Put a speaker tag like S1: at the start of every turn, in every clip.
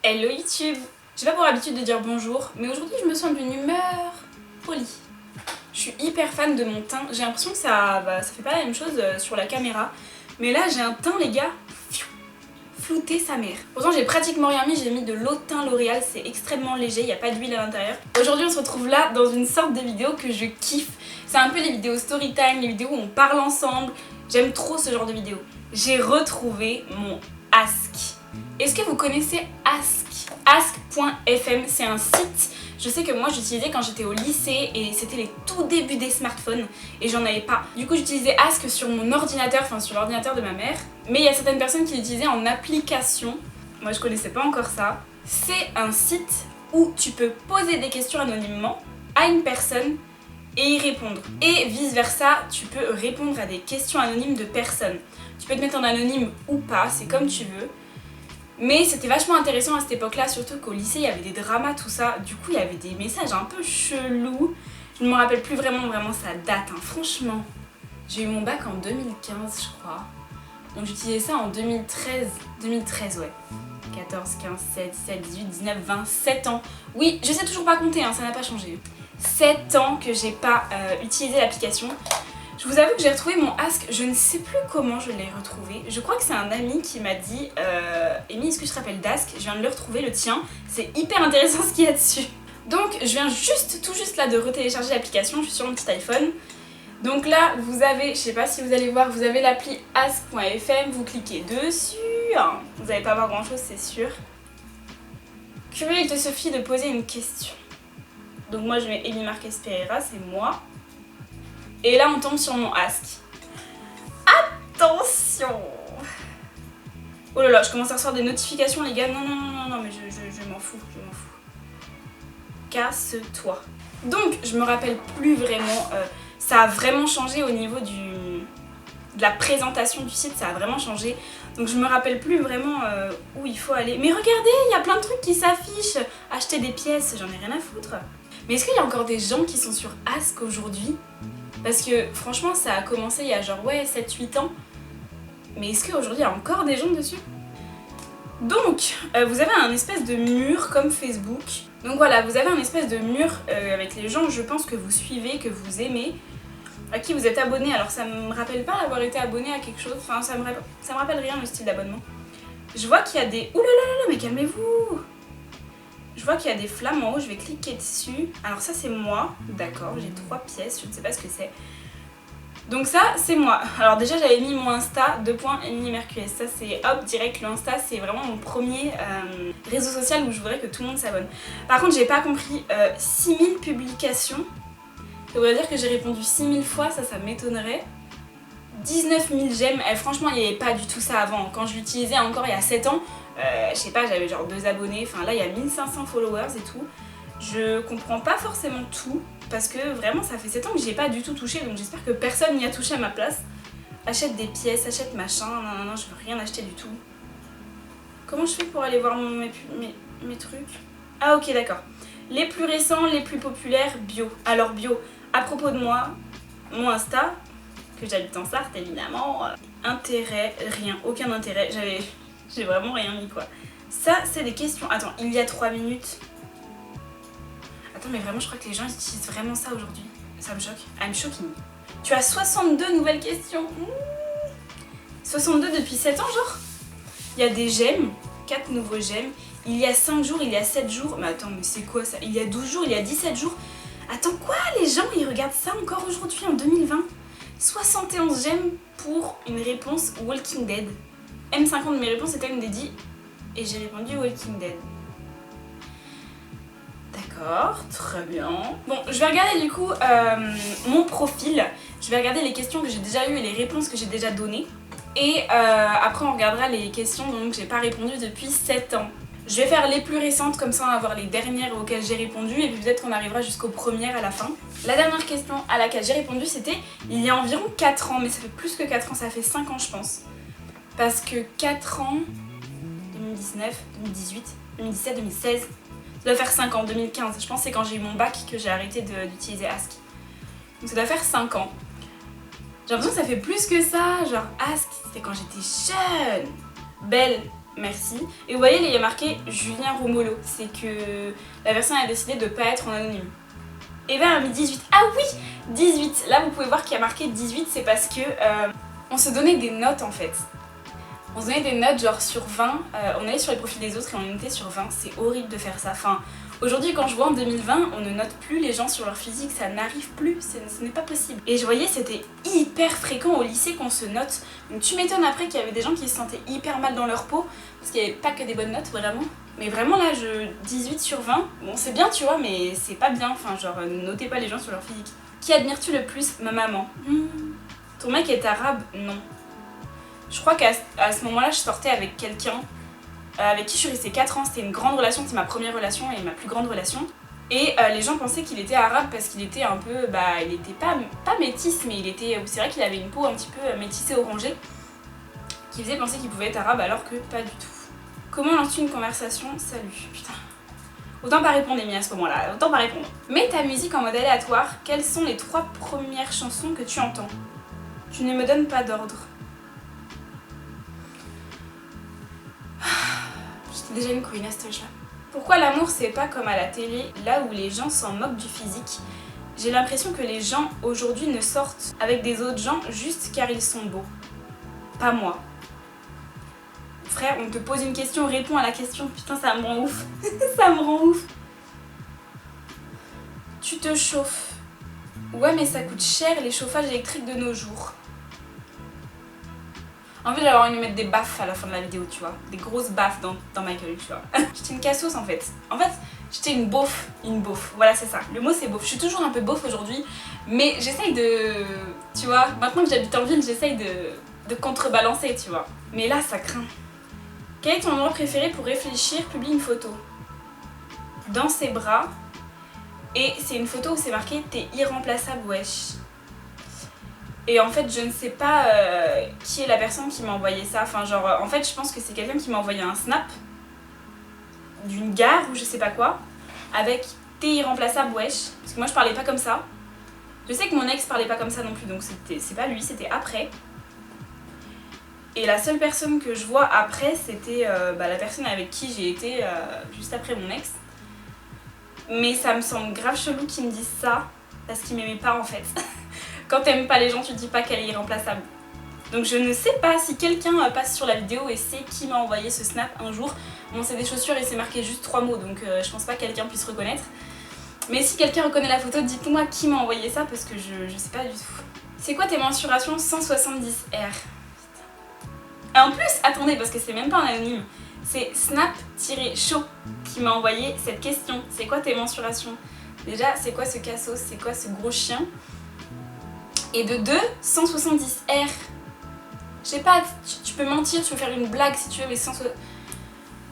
S1: Hello YouTube. J'ai pas pour habitude de dire bonjour, mais aujourd'hui je me sens d'une humeur polie. Je suis hyper fan de mon teint, j'ai l'impression que ça fait pas la même chose sur la caméra, mais là j'ai un teint les gars, flouté sa mère. Pourtant j'ai pratiquement rien mis, j'ai mis de l'eau de teint L'Oréal, c'est extrêmement léger, il n'y a pas d'huile à l'intérieur. Aujourd'hui on se retrouve là dans une sorte de vidéo que je kiffe. C'est un peu les vidéos story time, les vidéos où on parle ensemble, j'aime trop ce genre de vidéos. J'ai retrouvé mon Ask. Est-ce que vous connaissez Ask? Ask.fm, c'est un site, je sais que moi j'utilisais quand j'étais au lycée et c'était les tout débuts des smartphones et j'en avais pas. Du coup j'utilisais Ask sur mon ordinateur, enfin sur l'ordinateur de ma mère, mais il y a certaines personnes qui l'utilisaient en application. Moi je connaissais pas encore ça. C'est un site où tu peux poser des questions anonymement à une personne et y répondre. Et vice versa, tu peux répondre à des questions anonymes de personnes. Tu peux te mettre en anonyme ou pas, c'est comme tu veux. Mais c'était vachement intéressant à cette époque-là, surtout qu'au lycée il y avait des dramas, tout ça. Du coup il y avait des messages un peu chelous. Je ne me rappelle plus vraiment sa date, hein. Franchement. J'ai eu mon bac en 2015 je crois. Donc j'utilisais ça en 2013. 2013 ouais. 14, 15, 16, 17, 18, 19, 20, 7 ans. Oui, je sais toujours pas compter, hein, ça n'a pas changé. 7 ans que j'ai pas utilisé l'application. Je vous avoue que j'ai retrouvé mon Ask, je ne sais plus comment je l'ai retrouvé. Je crois que c'est un ami qui m'a dit Amy, est-ce que je te rappelle d'Ask? Je viens de le retrouver, le tien. C'est hyper intéressant ce qu'il y a dessus. Donc je viens tout juste là de retélécharger l'application, je suis sur mon petit iPhone. Donc là vous avez, je sais pas si vous allez voir, vous avez l'appli ask.fm, vous cliquez dessus. Vous n'allez pas voir grand chose c'est sûr. Curieux, il te suffit de poser une question. Donc moi je mets Amy Marquez Pereira, c'est moi. Et là on tombe sur mon Ask. Attention! Oh là là, je commence à recevoir des notifications les gars. Non, mais je m'en fous, Casse-toi. Donc je me rappelle plus vraiment, ça a vraiment changé au niveau de la présentation du site, ça a vraiment changé. Donc je me rappelle plus vraiment où il faut aller. Mais regardez, il y a plein de trucs qui s'affichent. Acheter des pièces, j'en ai rien à foutre. Mais est-ce qu'il y a encore des gens qui sont sur Ask aujourd'hui? Parce que franchement ça a commencé il y a genre 7-8 ans. Mais est-ce qu'aujourd'hui il y a encore des gens dessus? Donc vous avez un espèce de mur comme Facebook. Donc voilà, vous avez un espèce de mur avec les gens je pense que vous suivez, que vous aimez, à qui vous êtes abonné. Alors ça me rappelle pas avoir été abonné à quelque chose, enfin ça me rappelle rien le style d'abonnement. Je vois qu'il y a des... Ouh là là, mais calmez-vous! Je vois qu'il y a des flammes en haut, je vais cliquer dessus. Alors ça c'est moi, d'accord, j'ai 3 pièces, je ne sais pas ce que c'est. Donc ça c'est moi. Alors déjà j'avais mis mon Insta, Amy Marquez. Ça c'est hop, direct, le Insta c'est vraiment mon premier réseau social où je voudrais que tout le monde s'abonne. Par contre j'ai pas compris, 6000 publications. Ça voudrait dire que j'ai répondu 6000 fois, ça m'étonnerait. 19 000 j'aime, franchement il n'y avait pas du tout ça avant. Quand je l'utilisais encore il y a 7 ans, je sais pas, j'avais genre 2 abonnés, enfin là il y a 1500 followers et tout. Je comprends pas forcément tout, parce que vraiment ça fait 7 ans que j'y ai pas du tout touché, donc j'espère que personne n'y a touché à ma place. Achète des pièces, achète machin, non, je veux rien acheter du tout. Comment je fais pour aller voir mes trucs? Ah ok d'accord. Les plus récents, les plus populaires, bio. Alors bio, à propos de moi, mon Insta, que j'habite en Sarthe évidemment, intérêt, rien, aucun intérêt, j'ai vraiment rien mis quoi. Ça c'est des questions, attends, il y a 3 minutes. Attends mais vraiment je crois que les gens utilisent vraiment ça aujourd'hui. Ça me choque, I'm shocking. Tu as 62 nouvelles questions. 62 depuis 7 ans genre. Il y a des j'aime, 4 nouveaux j'aime. Il y a 5 jours, il y a 7 jours. Mais attends mais c'est quoi ça? Il y a 12 jours, il y a 17 jours. Attends quoi, les gens ils regardent ça encore aujourd'hui en 2020? 71 j'aime pour une réponse Walking Dead. M50 de mes réponses était une dédie et j'ai répondu Walking Dead. D'accord, très bien. Bon, je vais regarder du coup mon profil. Je vais regarder les questions que j'ai déjà eues et les réponses que j'ai déjà données. Et après on regardera les questions dont j'ai pas répondu depuis 7 ans. Je vais faire les plus récentes, comme ça on va voir les dernières auxquelles j'ai répondu et puis peut-être qu'on arrivera jusqu'aux premières à la fin. La dernière question à laquelle j'ai répondu c'était il y a environ 4 ans, mais ça fait plus que 4 ans, ça fait 5 ans je pense. Parce que 4 ans, 2019, 2018, 2017, 2016, ça doit faire 5 ans, 2015. Je pense que c'est quand j'ai eu mon bac que j'ai arrêté d'utiliser Ask. Donc ça doit faire 5 ans. J'ai l'impression que ça fait plus que ça, genre Ask, c'était quand j'étais jeune. Belle, merci. Et vous voyez, il y a marqué Julien Romolo. C'est que la personne a décidé de ne pas être en anonyme. Eva a mis 18. Ah oui, 18. Là, vous pouvez voir qu'il y a marqué 18, c'est parce que on se donnait des notes en fait. On se donnait des notes genre sur 20, on allait sur les profils des autres et on notait sur 20, c'est horrible de faire ça. Enfin, aujourd'hui quand je vois en 2020, on ne note plus les gens sur leur physique, ça n'arrive plus, ce n'est pas possible. Et je voyais c'était hyper fréquent au lycée qu'on se note, donc tu m'étonnes après qu'il y avait des gens qui se sentaient hyper mal dans leur peau, parce qu'il n'y avait pas que des bonnes notes vraiment. Mais vraiment là, 18 sur 20, bon c'est bien tu vois, mais c'est pas bien, enfin genre ne notez pas les gens sur leur physique. Qui admires-tu le plus? Ma maman. Ton mec est arabe? Non. Je crois qu'à ce moment-là, je sortais avec quelqu'un avec qui je suis restée 4 ans. C'était une grande relation, c'était ma première relation et ma plus grande relation. Et les gens pensaient qu'il était arabe parce qu'il était un peu... il était pas métis, mais il était... C'est vrai qu'il avait une peau un petit peu métissée orangée qui faisait penser qu'il pouvait être arabe alors que pas du tout. Comment lances-tu une conversation? Salut. Putain. Autant pas répondre, Amy, à ce moment-là. Autant pas répondre. Mets ta musique en mode aléatoire. Quelles sont les 3 premières chansons que tu entends? Tu ne me donnes pas d'ordre. J'étais déjà une queen à cet âge-là. Pourquoi l'amour c'est pas comme à la télé, là où les gens s'en moquent du physique? J'ai l'impression que les gens aujourd'hui ne sortent avec des autres gens juste car ils sont beaux. Pas moi. Frère, on te pose une question, réponds à la question. Putain, ça me rend ouf. Ça me rend ouf. Tu te chauffes. Ouais, mais ça coûte cher les chauffages électriques de nos jours. En fait, j'avais envie de mettre des baffes à la fin de la vidéo, tu vois. Des grosses baffes dans ma gueule, tu vois. J'étais une cassos en fait. En fait, j'étais une beauf. Une beauf. Voilà, c'est ça. Le mot c'est beauf. Je suis toujours un peu beauf aujourd'hui. Mais j'essaye de... Tu vois, maintenant que j'habite en ville, j'essaye de contrebalancer, tu vois. Mais là, ça craint. Quel est ton endroit préféré pour réfléchir? Publie une photo. Dans ses bras. Et c'est une photo où c'est marqué « T'es irremplaçable, wesh ». Et en fait, je ne sais pas qui est la personne qui m'a envoyé ça. Enfin, genre, en fait, je pense que c'est quelqu'un qui m'a envoyé un snap d'une gare ou je sais pas quoi, avec « T'es irremplaçable, wesh ». Parce que moi, je parlais pas comme ça. Je sais que mon ex parlait pas comme ça non plus, donc c'est pas lui, c'était après. Et la seule personne que je vois après, c'était la personne avec qui j'ai été juste après mon ex. Mais ça me semble grave chelou qu'ils me disent ça, parce qu'ils m'aimaient pas en fait. Quand t'aimes pas les gens, tu dis pas qu'elle est irremplaçable. Donc je ne sais pas si quelqu'un passe sur la vidéo et sait qui m'a envoyé ce snap un jour. Bon, c'est des chaussures et c'est marqué juste 3 mots, donc je pense pas que quelqu'un puisse reconnaître. Mais si quelqu'un reconnaît la photo, dites-moi qui m'a envoyé ça, parce que je sais pas du tout. C'est quoi tes mensurations 170R? Et en plus, attendez, parce que c'est même pas un anonyme. C'est snap-show qui m'a envoyé cette question. C'est quoi tes mensurations? Déjà, c'est quoi ce cassos? C'est quoi ce gros chien? Et de 2, 170R. Je sais pas, tu peux mentir, tu peux faire une blague si tu veux, mais 170...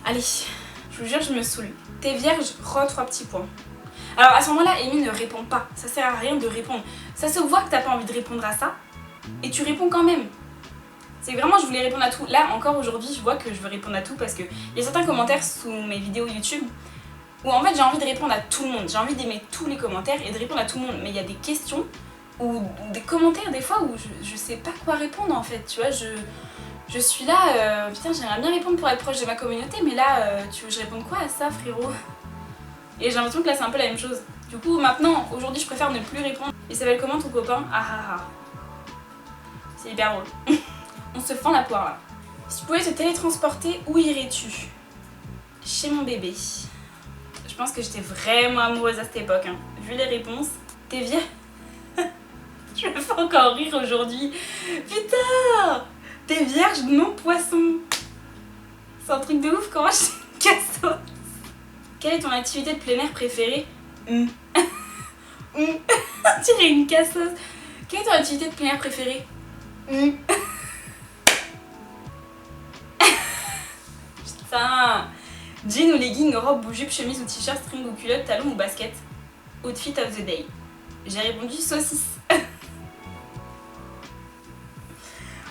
S1: Allez, je vous jure, je me saoule. T'es vierge, 3 petits points. Alors à ce moment-là, Amy ne répond pas. Ça sert à rien de répondre. Ça se voit que t'as pas envie de répondre à ça. Et tu réponds quand même. C'est vraiment, je voulais répondre à tout. Là, encore aujourd'hui, je vois que je veux répondre à tout parce qu'il y a certains commentaires sous mes vidéos YouTube où en fait j'ai envie de répondre à tout le monde. J'ai envie d'aimer tous les commentaires et de répondre à tout le monde. Mais il y a des questions ou des commentaires des fois où je sais pas quoi répondre en fait. Tu vois, je suis là, putain, j'aimerais bien répondre pour être proche de ma communauté, mais là, tu veux que je réponde quoi à ça, frérot? Et j'ai l'impression que là, c'est un peu la même chose. Du coup, maintenant, aujourd'hui, je préfère ne plus répondre. Il s'appelle comment ton copain? Ah ah ah. C'est hyper drôle. On se fend la poire là. Si tu pouvais te télétransporter, où irais-tu? Chez mon bébé. Je pense que j'étais vraiment amoureuse à cette époque. Hein. Vu les réponses, t'es vierge. Je me fais encore rire aujourd'hui. Putain! T'es vierge, non poisson. C'est un truc de ouf, comment je t'ai casso. Quelle est ton activité de plein air préférée? On dirait une casseuse. Quelle est ton activité de plein air préférée? Putain. Jean ou legging, robe ou jupe, chemise ou t-shirt, string ou culotte, talon ou basket. Outfit of the day. J'ai répondu saucisse.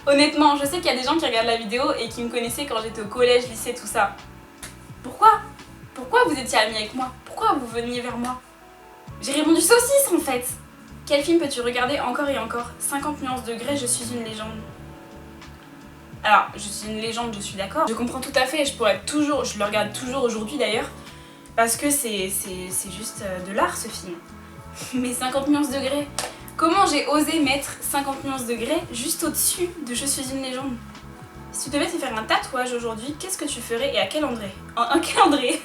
S1: Honnêtement, je sais qu'il y a des gens qui regardent la vidéo et qui me connaissaient quand j'étais au collège, lycée, tout ça. Pourquoi? Pourquoi vous étiez amis avec moi? Pourquoi vous veniez vers moi? J'ai répondu saucisse en fait. Quel film peux-tu regarder encore et encore? 50 nuances degrés, je suis une légende. Alors, je suis une légende, je suis d'accord. Je comprends tout à fait, je le regarde toujours aujourd'hui d'ailleurs, parce que c'est juste de l'art ce film. Mais 50 nuances degrés, comment j'ai osé mettre 50 nuances degrés juste au-dessus de Je suis une légende? Si tu devais te faire un tatouage aujourd'hui, qu'est-ce que tu ferais et à quel endroit? Un calendrier.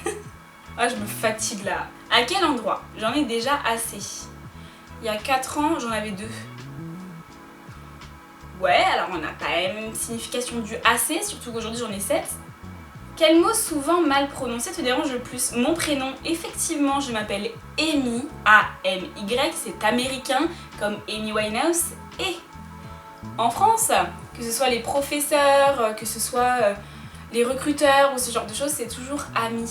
S1: Ah, je me fatigue là. À quel endroit? J'en ai déjà assez. Il y a 4 ans, j'en avais 2. Ouais, alors on n'a pas la même signification du assez, surtout qu'aujourd'hui j'en ai 7. Quel mot souvent mal prononcé te dérange le plus? Mon prénom, effectivement, je m'appelle Amy, A-M-Y, c'est américain, comme Amy Winehouse. Et en France, que ce soit les professeurs, que ce soit les recruteurs ou ce genre de choses, c'est toujours Amy.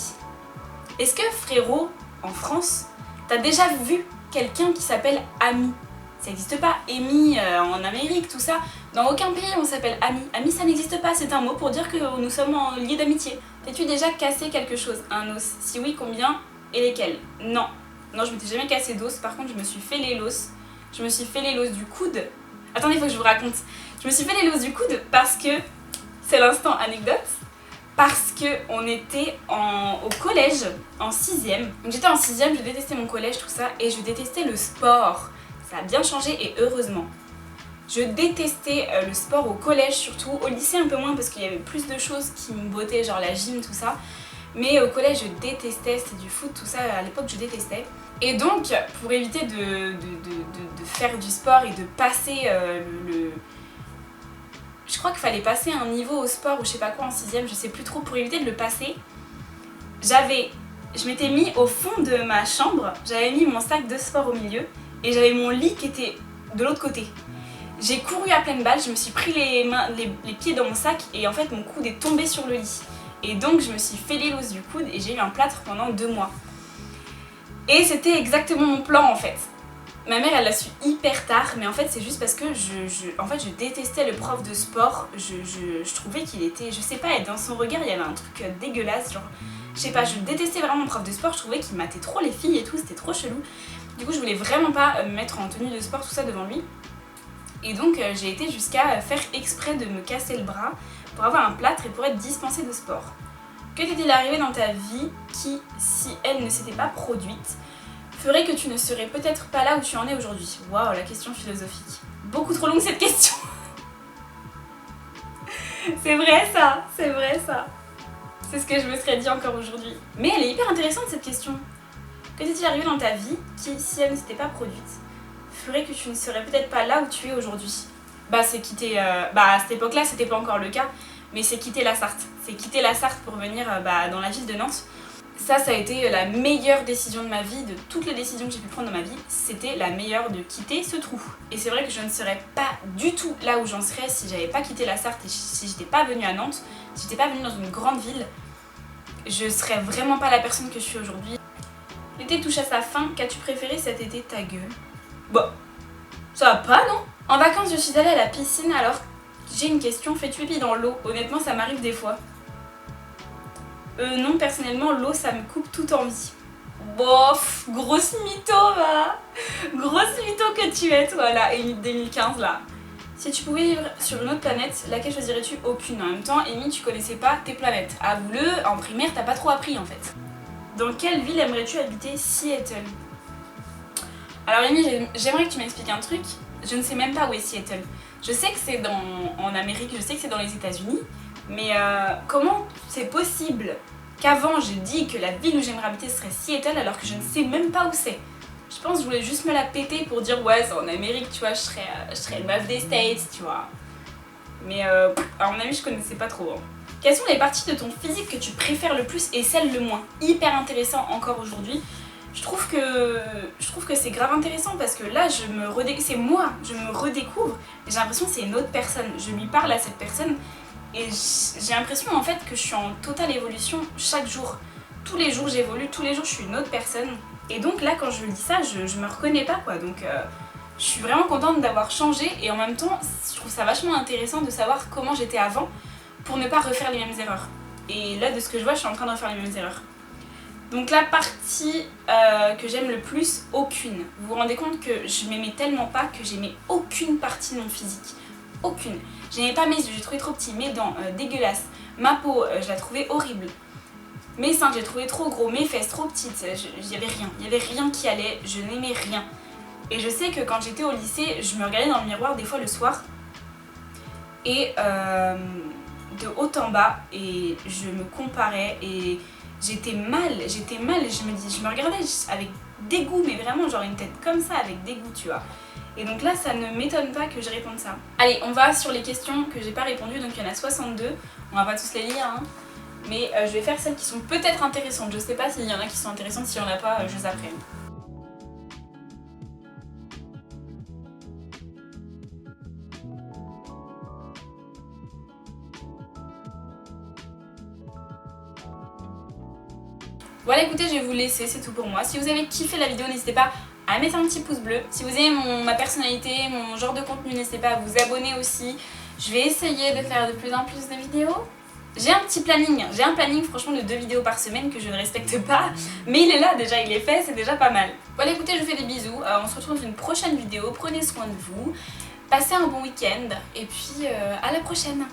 S1: Est-ce que frérot, en France, t'as déjà vu quelqu'un qui s'appelle Amy? Ça n'existe pas. Amy en Amérique, tout ça. Dans aucun pays on s'appelle Ami. Ami ça n'existe pas, c'est un mot pour dire que nous sommes en liés d'amitié. T'as-tu déjà cassé quelque chose? Un os? Si oui, combien et lesquels? Non. Non, je m'étais jamais cassé d'os, par contre je me suis fait les l'os. Je me suis fait les l'os du coude. Attendez, il faut que je vous raconte. Je me suis fait les l'os du coude parce que, c'est l'instant anecdote, parce qu'on était au collège, en 6ème. Donc j'étais en 6ème, je détestais mon collège, tout ça, et je détestais le sport. Ça a bien changé et heureusement. Je détestais le sport au collège surtout, au lycée un peu moins parce qu'il y avait plus de choses qui me bottaient, genre la gym, tout ça. Mais au collège je détestais, c'était du foot, tout ça, à l'époque je détestais. Et donc pour éviter de faire du sport et de passer je crois qu'il fallait passer un niveau au sport ou je sais pas quoi en 6ème, je sais plus trop, pour éviter de le passer, je m'étais mis au fond de ma chambre, j'avais mis mon sac de sport au milieu et j'avais mon lit qui était de l'autre côté. J'ai couru à pleine balle, je me suis pris les pieds dans mon sac et en fait mon coude est tombé sur le lit. Et donc je me suis fait les l'os du coude et j'ai eu un plâtre pendant 2 mois. Et c'était exactement mon plan en fait. Ma mère elle l'a su hyper tard, mais en fait c'est juste parce que je détestais le prof de sport. Je trouvais qu'il était, je sais pas, et dans son regard il y avait un truc dégueulasse, genre je sais pas, je détestais vraiment mon prof de sport, je trouvais qu'il matait trop les filles et tout, c'était trop chelou. Du coup je voulais vraiment pas me mettre en tenue de sport tout ça devant lui. Et donc j'ai été jusqu'à faire exprès de me casser le bras pour avoir un plâtre et pour être dispensée de sport. Que t'est-il arrivé dans ta vie qui, si elle ne s'était pas produite, ferait que tu ne serais peut-être pas là où tu en es aujourd'hui? Waouh, la question philosophique. Beaucoup trop longue cette question. C'est vrai ça, c'est vrai ça. C'est ce que je me serais dit encore aujourd'hui. Mais elle est hyper intéressante cette question. Que t'est-il arrivé dans ta vie qui, si elle ne s'était pas produite, ferait que tu ne serais peut-être pas là où tu es aujourd'hui? Bah c'est quitter, à cette époque-là c'était pas encore le cas, mais c'est quitter la Sarthe. C'est quitter la Sarthe pour venir dans la ville de Nantes. Ça a été la meilleure décision de ma vie, de toutes les décisions que j'ai pu prendre dans ma vie, c'était la meilleure de quitter ce trou. Et c'est vrai que je ne serais pas du tout là où j'en serais si j'avais pas quitté la Sarthe et si j'étais pas venue à Nantes, si j'étais pas venue dans une grande ville, je serais vraiment pas la personne que je suis aujourd'hui. L'été touche à sa fin, qu'as-tu préféré cet été? Ta gueule. Bon, ça va pas, non? En vacances, je suis allée à la piscine, alors j'ai une question, fais-tu pipi dans l'eau? Honnêtement, ça m'arrive des fois. Non, personnellement, l'eau, ça me coupe toute envie. Bof, grosse mytho, va. Grosse mytho que tu es, toi, là, Amy 2015, là. Si tu pouvais vivre sur une autre planète, laquelle choisirais-tu? Aucune. En même temps, Amy, tu connaissais pas tes planètes. Avoue-le, en primaire, t'as pas trop appris, en fait. Dans quelle ville aimerais-tu habiter? Seattle. Alors Amy, j'aimerais que tu m'expliques un truc. Je ne sais même pas où est Seattle. Je sais que c'est en Amérique, je sais que c'est dans les États-Unis, mais comment c'est possible qu'avant j'ai dit que la ville où j'aimerais habiter serait Seattle alors que je ne sais même pas où c'est? Je pense que je voulais juste me la péter pour dire ouais c'est en Amérique, tu vois, je serais une meuf des States, tu vois. Mais à mon avis je connaissais pas trop. Hein. Quelles sont les parties de ton physique que tu préfères le plus et celles le moins? Hyper intéressant encore aujourd'hui. Je trouve que c'est grave intéressant parce que là c'est moi, je me redécouvre et j'ai l'impression que c'est une autre personne. Je lui parle à cette personne et j'ai l'impression en fait que je suis en totale évolution chaque jour. Tous les jours j'évolue, tous les jours je suis une autre personne. Et donc là quand je dis ça, je me reconnais pas quoi. Donc je suis vraiment contente d'avoir changé et en même temps je trouve ça vachement intéressant de savoir comment j'étais avant pour ne pas refaire les mêmes erreurs. Et là de ce que je vois, je suis en train de refaire les mêmes erreurs. Donc la partie que j'aime le plus, aucune. Vous vous rendez compte que je m'aimais tellement pas que j'aimais aucune partie de mon physique. aucune. J'aimais pas mes yeux, j'ai trouvé trop petits, mes dents, dégueulasses. Ma peau, je la trouvais horrible. Mes seins, j'ai trouvé trop gros, mes fesses trop petites, il y avait rien qui allait, je n'aimais rien. Et je sais que quand j'étais au lycée, je me regardais dans le miroir des fois le soir et de haut en bas et je me comparais et j'étais mal, je me regardais avec dégoût, mais vraiment genre une tête comme ça avec dégoût, tu vois. Et donc là, ça ne m'étonne pas que je réponde ça. Allez, on va sur les questions que j'ai pas répondues, donc il y en a 62, on va pas tous les lire, hein. Mais je vais faire celles qui sont peut-être intéressantes, je sais pas s'il y en a qui sont intéressantes, s'il y en a pas, je zapperai. Voilà, écoutez, je vais vous laisser, c'est tout pour moi. Si vous avez kiffé la vidéo, n'hésitez pas à mettre un petit pouce bleu. Si vous aimez ma personnalité, mon genre de contenu, n'hésitez pas à vous abonner aussi. Je vais essayer de faire de plus en plus de vidéos. J'ai un petit planning, franchement de 2 vidéos par semaine que je ne respecte pas. Mais il est là déjà, il est fait, c'est déjà pas mal. Voilà, écoutez, je vous fais des bisous. On se retrouve dans une prochaine vidéo. Prenez soin de vous. Passez un bon week-end. Et puis à la prochaine.